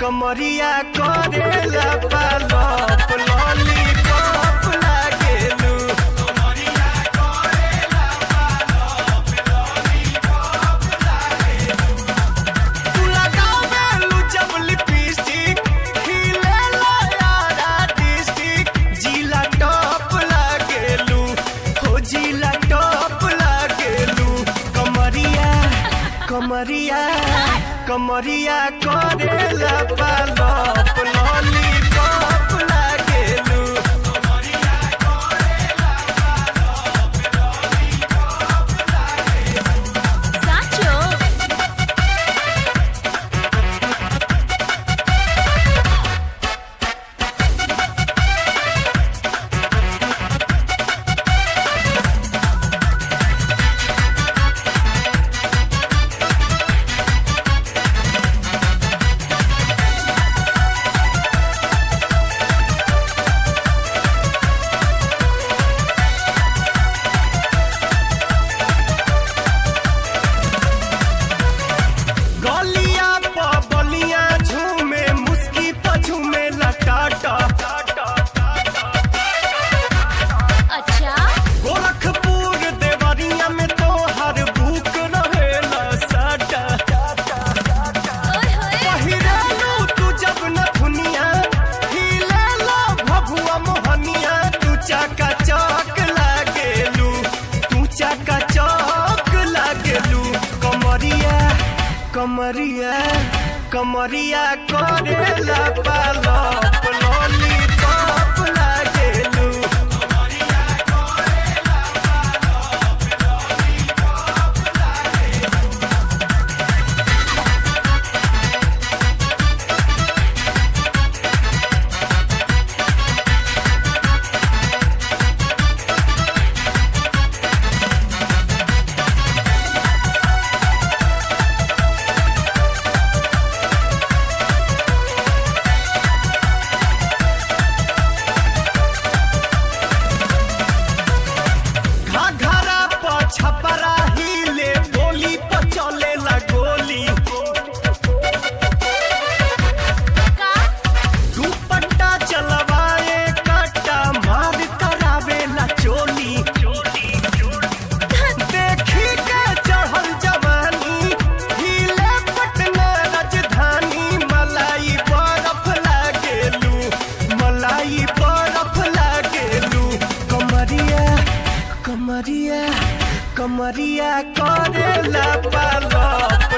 कमरिया करेला पालप लॉलीपॉप लागेलू। कमरिया करेला पालप लॉलीपॉप लागेलू। तू लगावेलू जब लिपस्टिक खिलेला यारा डिस्ट्रिक्ट जिला टॉप लागेलू हो जिला टॉप लागेलू। कमरिया कमरिया कमरिया करेला पालप लॉलीपॉप लागेलू। कमरिया करेला पालप लॉलीपॉप लागेलू। साचो गलिया प बलिया झूमे मुस्की प झूमे लटाटा। अच्छा गोरखपुर देवरिया में तो हर बुक रहेला साटा। ओए होए पहिरालू तू जब नथुनिया हिलेला भभुआ मोहनिया। तू चाका चौक लागेलू तू चाका चौक लागेलू। कमरिया कमरिया कमरिया करेला पालप लॉलीपॉप लागेलू। कमरिया करेला पालप लॉलीपॉप लागेलू। घाघरा प छपरा हिले बोली प चलेला गोली। का दुपट्टा चलवाए कट्टा मार करावेला चोली। देखी के चढ़ल जवानी हिले पटना राजधानी। मलाई बरफ लागेलू मलाई बरफ लागेलू। कमरिया कमरिया कमरिया करेला पालप